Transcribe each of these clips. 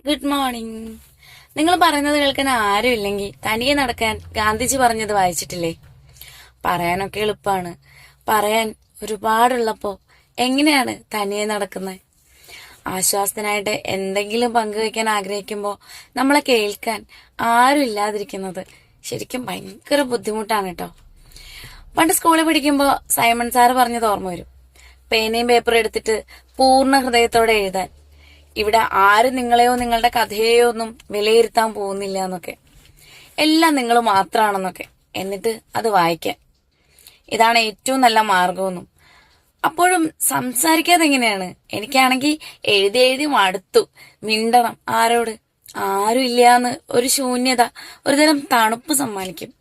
Good morning. നിങ്ങൾ പറയുന്നത് കേൾക്കാൻ ആരും ഇല്ലെങ്കിൽ തനിയെ നടക്കാൻ ഗാന്ധിജി പറഞ്ഞത് വായിച്ചിട്ടില്ലേ? പറയാനൊക്കെ എളുപ്പമാണ്, പറയാൻ ഒരുപാടുള്ളപ്പോ എങ്ങനെയാണ് തനിയെ നടക്കുന്നത്? ആശ്വാസത്തിനായിട്ട് എന്തെങ്കിലും പങ്കുവയ്ക്കാൻ ആഗ്രഹിക്കുമ്പോൾ നമ്മളെ കേൾക്കാൻ ആരും ഇല്ലാതിരിക്കുന്നത് ശരിക്കും ഭയങ്കര ബുദ്ധിമുട്ടാണ് കേട്ടോ. പണ്ട് സ്കൂളിൽ പഠിക്കുമ്പോൾ സൈമൺ സാറ് പറഞ്ഞത് ഓർമ്മ വരും. പേനയും പേപ്പറും എടുത്തിട്ട് പൂർണ്ണ ഹൃദയത്തോടെ എഴുതാൻ. ഇവിടെ ആരും നിങ്ങളെയോ നിങ്ങളുടെ കഥയെയോ ഒന്നും വിലയിരുത്താൻ പോകുന്നില്ല എന്നൊക്കെ, എല്ലാം നിങ്ങൾ മാത്രമാണെന്നൊക്കെ. എന്നിട്ട് അത് വായിക്കാൻ, ഇതാണ് ഏറ്റവും നല്ല മാർഗമെന്നും. അപ്പോഴും സംസാരിക്കാതെ എങ്ങനെയാണ്? എനിക്കാണെങ്കിൽ എഴുതി എഴുതി മടുത്തു. മിണ്ടണം, ആരോട്? ആരും ഇല്ലാന്ന് ഒരു ശൂന്യത, ഒരുതരം തണുപ്പ് സമ്മാനിക്കും.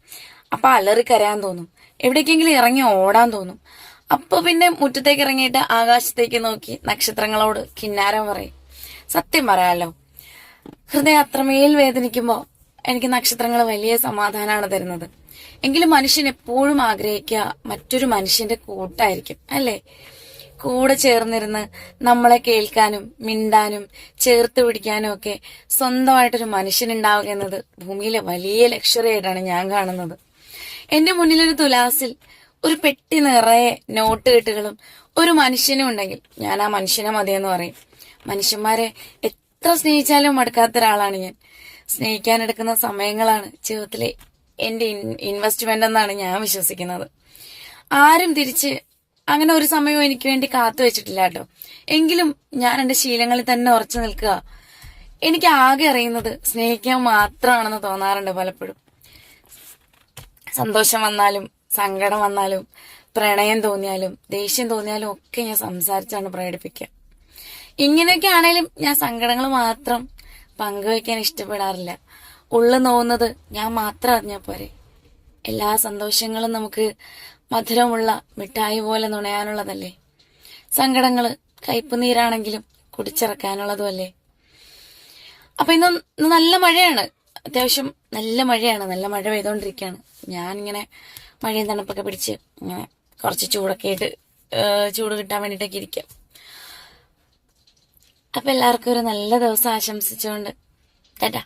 അപ്പൊ അലറിക്കരയാൻ തോന്നും, എവിടേക്കെങ്കിലും ഇറങ്ങി ഓടാൻ തോന്നും. അപ്പൊ പിന്നെ മുറ്റത്തേക്ക് ഇറങ്ങിയിട്ട് ആകാശത്തേക്ക് നോക്കി നക്ഷത്രങ്ങളോട് കിന്നാരം പറയും. സത്യം പറയാലോ, ഹൃദയം അത്രമേൽ വേദനിക്കുമ്പോ എനിക്ക് നക്ഷത്രങ്ങൾ വലിയ സമാധാനമാണ് തരുന്നത്. എങ്കിലും മനുഷ്യൻ എപ്പോഴും ആഗ്രഹിക്കുക മറ്റൊരു മനുഷ്യന്റെ കൂട്ടായിരിക്കും, അല്ലേ? കൂടെ ചേർന്നിരുന്ന് നമ്മളെ കേൾക്കാനും മിണ്ടാനും ചേർത്ത് പിടിക്കാനും ഒക്കെ സ്വന്തമായിട്ടൊരു മനുഷ്യനുണ്ടാവുക എന്നത് ഭൂമിയിലെ വലിയ ലക്ഷറി ആയിട്ടാണ് ഞാൻ കാണുന്നത്. എന്റെ മുന്നിലൊരു തുലാസിൽ ഒരു പെട്ടി നിറയെ നോട്ട് കെട്ടുകളും ഒരു മനുഷ്യനും ഉണ്ടെങ്കിൽ ഞാൻ ആ മനുഷ്യനെ മതിയെന്ന് പറയും. മനുഷ്യന്മാരെ എത്ര സ്നേഹിച്ചാലും മടുക്കാത്ത ഒരാളാണ് ഞാൻ. സ്നേഹിക്കാനെടുക്കുന്ന സമയങ്ങളാണ് ജീവിതത്തിലെ എന്റെ ഇൻവെസ്റ്റ്മെന്റ് എന്നാണ് ഞാൻ വിശ്വസിക്കുന്നത്. ആരും തിരിച്ച് അങ്ങനെ ഒരു സമയവും എനിക്ക് വേണ്ടി കാത്തു വെച്ചിട്ടില്ല കേട്ടോ. എങ്കിലും ഞാൻ എന്റെ ശീലങ്ങളിൽ തന്നെ ഉറച്ചു നിൽക്കുക. എനിക്ക് ആകെ അറിയുന്നത് സ്നേഹിക്കാൻ മാത്രമാണെന്ന് തോന്നാറുണ്ട് പലപ്പോഴും. സന്തോഷം വന്നാലും സങ്കടം വന്നാലും പ്രണയം തോന്നിയാലും ദേഷ്യം തോന്നിയാലും ഒക്കെ ഞാൻ സംസാരിച്ചാണ് പ്രകടിപ്പിക്കുക. ഇങ്ങനെയൊക്കെ ആണേലും ഞാൻ സങ്കടങ്ങൾ മാത്രം പങ്കുവയ്ക്കാൻ ഇഷ്ടപ്പെടാറില്ല. ഉള്ളു നോവുന്നത് ഞാൻ മാത്രം അറിഞ്ഞാൽ പോരെ. എല്ലാ സന്തോഷങ്ങളും നമുക്ക് മധുരമുള്ള മിഠായി പോലെ നുണയാനുള്ളതല്ലേ? സങ്കടങ്ങള് കയ്പുനീരാണെങ്കിലും കുടിച്ചിറക്കാനുള്ളതും അല്ലേ? അപ്പൊ ഇന്ന് നല്ല മഴയാണ്, അത്യാവശ്യം നല്ല മഴയാണ്. നല്ല മഴ പെയ്തോണ്ടിരിക്കുകയാണ്. ഞാനിങ്ങനെ മഴയും തണുപ്പൊക്കെ പിടിച്ച് ഇങ്ങനെ കുറച്ച് ചൂടൊക്കെ ആയിട്ട് ചൂട് കിട്ടാൻ വേണ്ടിയിട്ടൊക്കെ ഇരിക്കാം. അപ്പൊ എല്ലാവർക്കും ഒരു നല്ല ദിവസം ആശംസിച്ചുകൊണ്ട് ടാറ്റാ.